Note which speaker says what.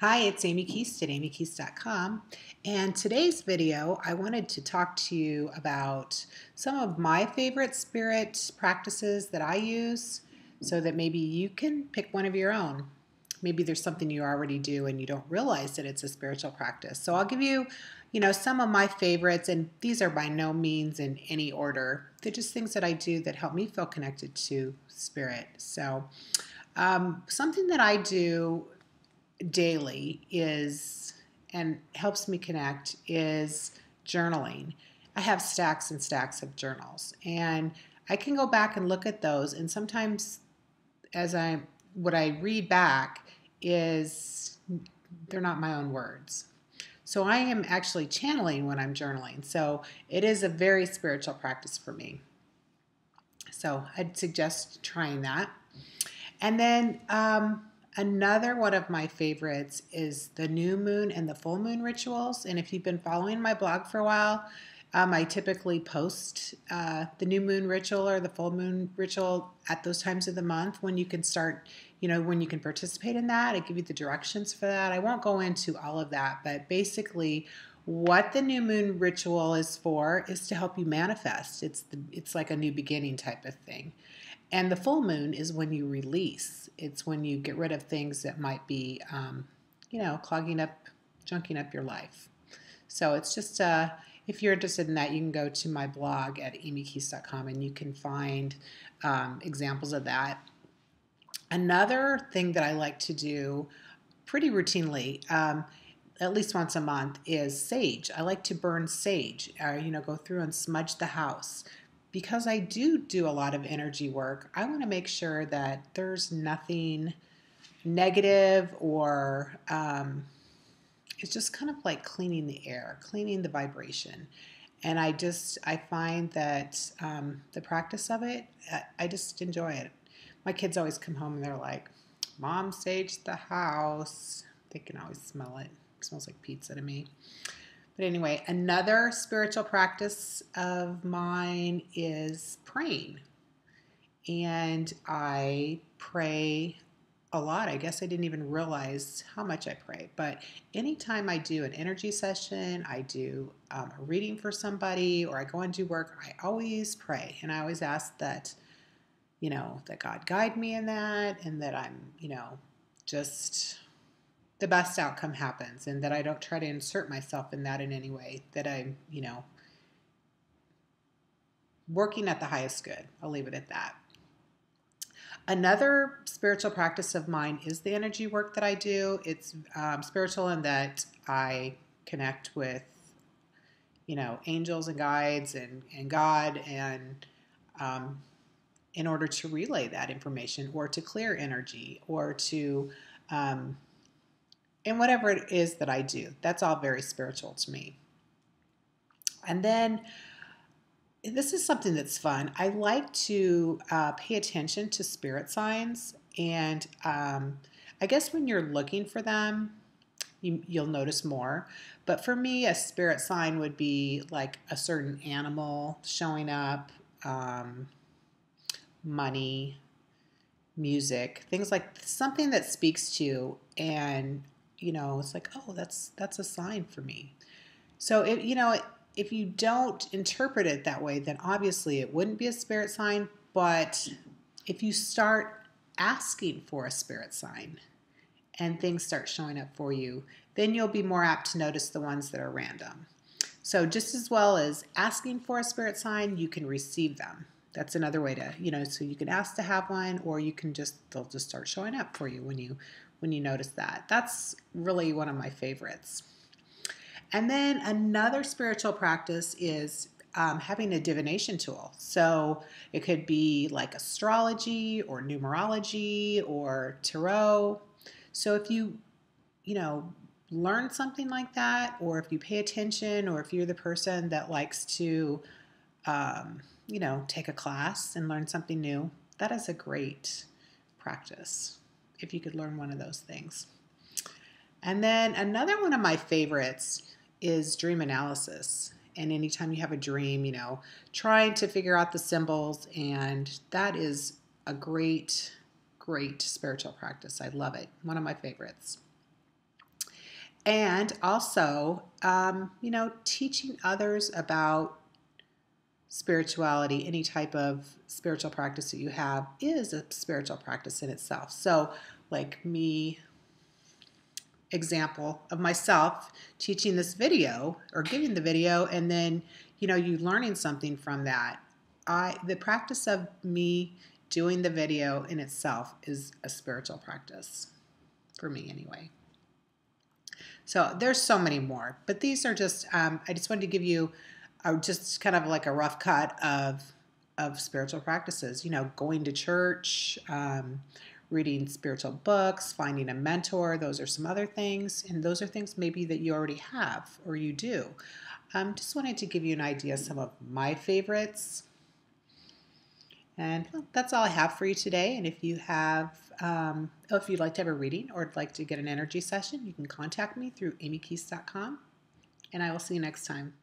Speaker 1: Hi, it's Amy Keast at amykeast.com, and today's video I wanted to talk to you about some of my favorite spirit practices that I use so that maybe you can pick one of your own. Maybe there's something you already do and you don't realize that it's a spiritual practice. So I'll give you, some of my favorites, and these are by no means in any order. They're just things that I do that help me feel connected to spirit. So something that I do daily is and helps me connect is journaling. I have stacks and stacks of journals, and I can go back and look at those, and sometimes what I read back is they're not my own words. So I am actually channeling when I'm journaling. So it is a very spiritual practice for me. So I'd suggest trying that. And then another one of my favorites is the new moon and the full moon rituals. And if you've been following my blog for a while, I typically post the new moon ritual or the full moon ritual at those times of the month when you can start, when you can participate in that. I give you the directions for that. I won't go into all of that, but basically what the new moon ritual is for is to help you manifest. It's like a new beginning type of thing. And the full moon is when you release. It's when you get rid of things that might be, clogging up, junking up your life. So it's just, if you're interested in that, you can go to my blog at amykeast.com and you can find examples of that. Another thing that I like to do pretty routinely, at least once a month, is sage. I like to burn sage, go through and smudge the house. Because I do a lot of energy work, I want to make sure that there's nothing negative or it's just kind of like cleaning the air, cleaning the vibration. And I find that the practice of it, I just enjoy it. My kids always come home and they're like, "Mom saged the house." They can always smell it. It smells like pizza to me. But anyway, another spiritual practice of mine is praying. And I pray a lot. I guess I didn't even realize how much I pray. But anytime I do an energy session, I do a reading for somebody, or I go and do work, I always pray. And I always ask that, that God guide me in that, and that I'm, just the best outcome happens, and that I don't try to insert myself in that in any way, that I'm, working at the highest good. I'll leave it at that. Another spiritual practice of mine is the energy work that I do. It's spiritual in that I connect with, angels and guides and God, and in order to relay that information or to clear energy or to and whatever it is that I do, that's all very spiritual to me. And then this is something that's fun. I like to pay attention to spirit signs. And I guess when you're looking for them, you'll notice more. But for me, a spirit sign would be like a certain animal showing up, money, music, things like something that speaks to you, and it's like, oh, that's a sign for me. So if you don't interpret it that way, then obviously it wouldn't be a spirit sign. But if you start asking for a spirit sign and things start showing up for you, then you'll be more apt to notice the ones that are random. So just as well as asking for a spirit sign, you can receive them. That's another way to, so you can ask to have one, or they'll just start showing up for you when you notice that. That's really one of my favorites. And then another spiritual practice is having a divination tool. So it could be like astrology or numerology or tarot. So if you, learn something like that, or if you pay attention, or if you're the person that likes to, take a class and learn something new, that is a great practice if you could learn one of those things. And then another one of my favorites is dream analysis. And anytime you have a dream, trying to figure out the symbols, and that is a great, great spiritual practice. I love it. One of my favorites. And also, teaching others about spirituality, any type of spiritual practice that you have is a spiritual practice in itself. So, like me, example of myself teaching this video or giving the video, and then you learning something from that. The practice of me doing the video in itself is a spiritual practice for me anyway. So there's so many more, but these are just I just wanted to give you just kind of like a rough cut of spiritual practices. Going to church, reading spiritual books, finding a mentor. Those are some other things, and those are things maybe that you already have or you do. Just wanted to give you an idea of some of my favorites. And that's all I have for you today. And if you have, if you'd like to have a reading or would like to get an energy session, you can contact me through amykeese.com. And I will see you next time.